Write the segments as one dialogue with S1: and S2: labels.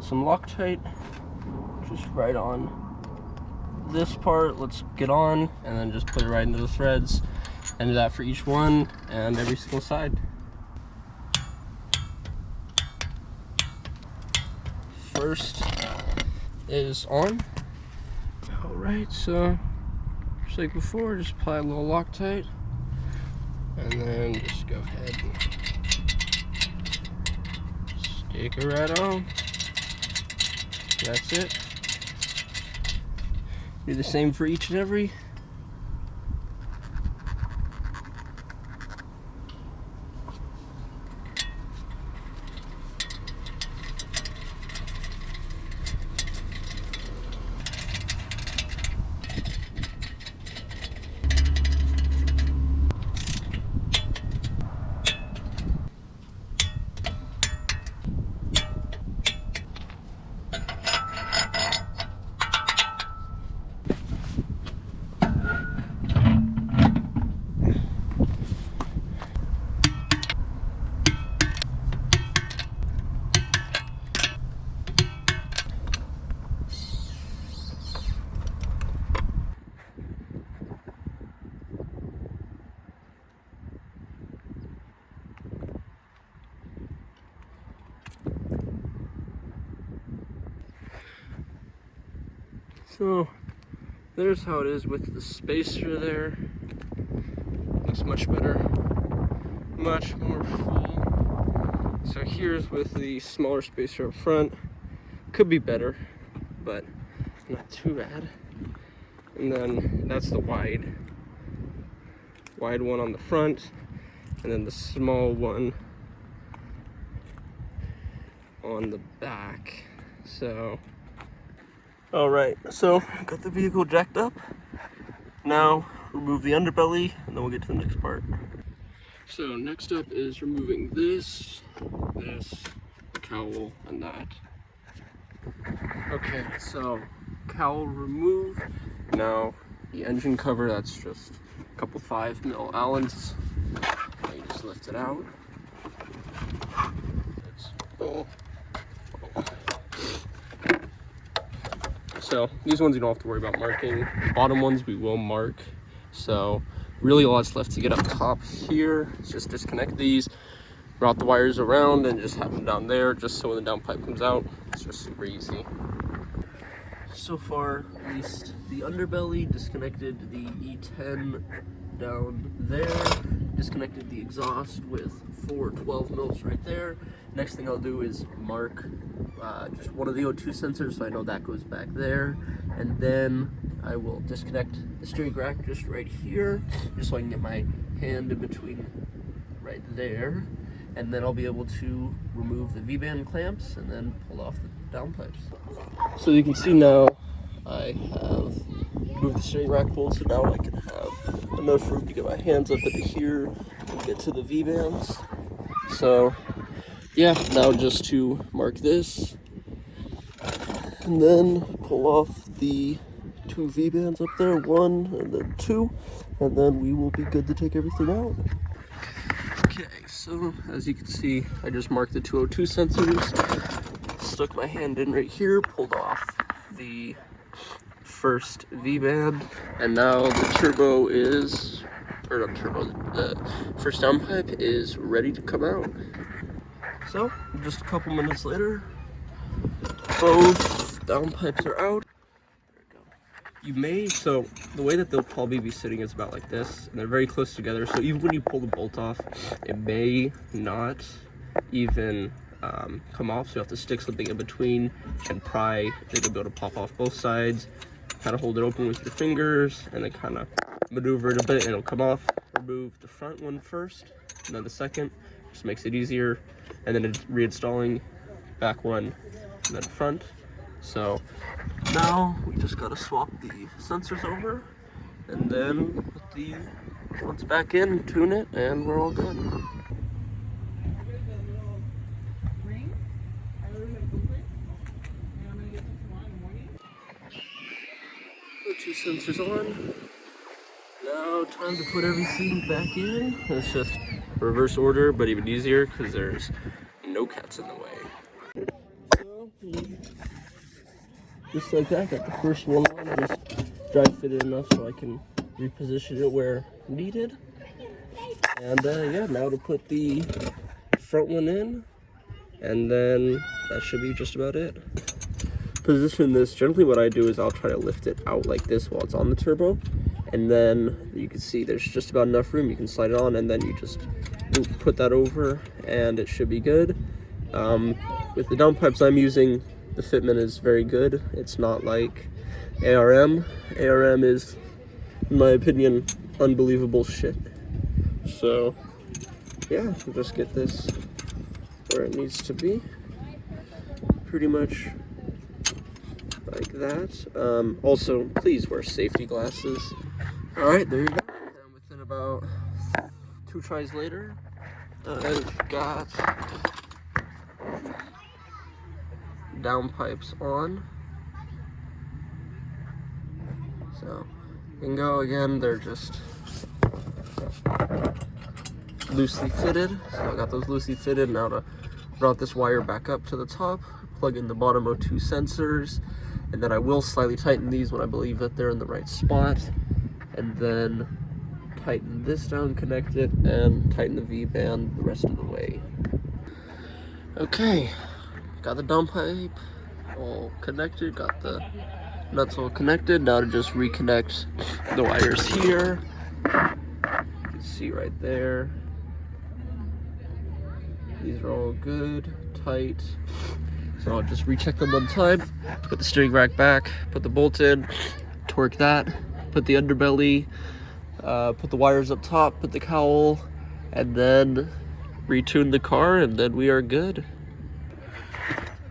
S1: some Loctite just right on this part. Let's get on and then just put it right into the threads, and do that for each one and every single side. First is on. All right, so just like before, just apply a little Loctite and then just go ahead and stick it right on. That's it. Do the same for each and every. So there's how it is with the spacer there. Looks much better, much more full. So here's with the smaller spacer up front. Could be better, but not too bad. And then that's the wide one on the front, and then the small one on the back. So all right, so got the vehicle jacked up. Now remove the underbelly, and then we'll get to the next part. So next up is removing this, cowl, and that. Okay, so cowl removed. Now the engine cover, that's just a couple 5mm Allens. Now you just lift it out. So these ones you don't have to worry about marking. Bottom ones we will mark. So really all that's left to get up top here is just disconnect these, route the wires around, and just have them down there, just so when the downpipe comes out, it's just super easy. So far, at least the underbelly, disconnected the E10 down there, disconnected the exhaust with 4 12mm right there. Next thing I'll do is mark just one of the O2 sensors, so I know that goes back there, and then I will disconnect the steering rack just right here, just so I can get my hand in between right there, and then I'll be able to remove the V-band clamps and then pull off the downpipes. So you can see now I have moved the steering rack bolt, so now I can have enough room to get my hands up into here and get to the V-bands. So yeah, now just to mark this and then pull off the 2 V-bands up there, 1 and then 2, and then we will be good to take everything out. Okay, so as you can see, I just marked the 2 O2 sensors, stuck my hand in right here, pulled off the first V-band, and now the turbo is, or not turbo, the first downpipe is ready to come out. So, just a couple minutes later, both downpipes are out. There we go. You may, so the way that they'll probably be sitting is about like this, and they're very close together, so even when you pull the bolt off, it may not even come off, so you have to stick something in between and pry. It'll be able to pop off both sides, kind of hold it open with your fingers, and then kind of maneuver it a bit, and it'll come off. Remove the front one first, and then the second, just makes it easier, and then it's reinstalling back one and then front. So now we just gotta swap the sensors over and then put the ones back in, tune it, and we're all good. Put 2 sensors on. Now time to put everything back in. It's just reverse order, but even easier because there's no cats in the way. So Just like that, got the first one on, just dry fitted enough so I can reposition it where needed. And yeah, now to put the front one in, and then that should be just about it. Position this, generally what I do is I'll try to lift it out like this while it's on the turbo, and then you can see there's just about enough room, you can slide it on, and then you just put that over and it should be good. With the downpipes I'm using, the fitment is very good. It's not like ARM. ARM is, in my opinion, unbelievable shit. So yeah, we'll just get this where it needs to be, pretty much like that. Also, please wear safety glasses. All right, there you go. And within about 2 tries later, I've got downpipes on. So you can go again, they're just loosely fitted. So I got those loosely fitted. Now to route this wire back up to the top, plug in the bottom O2 sensors, and then I will slightly tighten these when I believe that they're in the right spot, and then tighten this down, connect it, and tighten the V-band the rest of the way. Okay, got the downpipe all connected, got the nuts all connected. Now to just reconnect the wires here. You can see right there. These are all good, tight. So I'll just recheck them one time, put the steering rack back, put the bolt in, torque that, put the underbelly, put the wires up top, put the cowl, and then retune the car, and then we are good.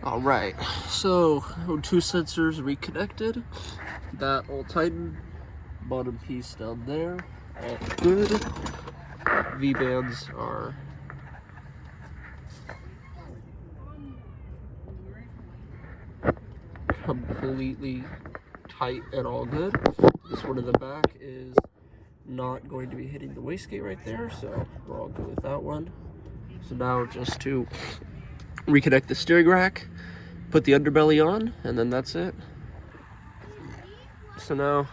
S1: All right, so O2 sensors reconnected, that all tightened, bottom piece down there, all good. V-bands are completely tight and all good. This one in the back is not going to be hitting the wastegate right there, so we're all good with that one. So now just to reconnect the steering rack, put the underbelly on, and then that's it. So now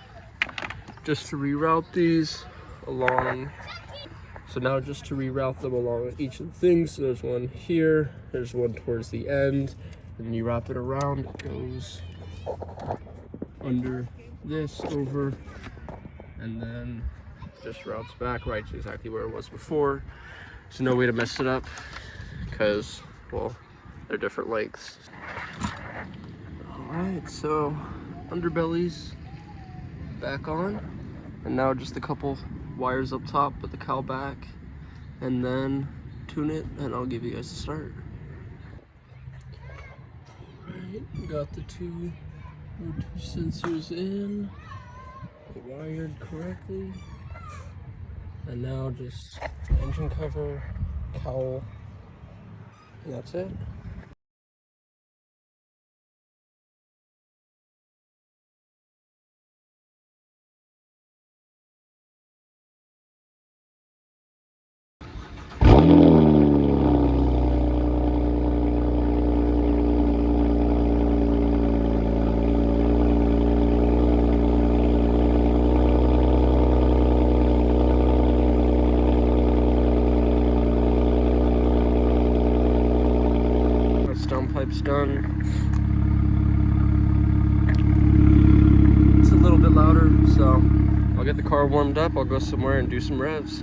S1: just to reroute these along, each of the things. So there's one here, there's one towards the end, and you wrap it around, it goes under this, over, and then just routes back right to exactly where it was before. There's no way to mess it up because, well, they're different lengths. Alright, so underbelly's back on, and now just a couple wires up top, put the cowl back, and then tune it, and I'll give you guys a start. Alright, got the 2 O2 sensors in, wired correctly, and now just engine cover, cowl, and that's it. Downpipes done. It's a little bit louder, so I'll get the car warmed up, I'll go somewhere and do some revs.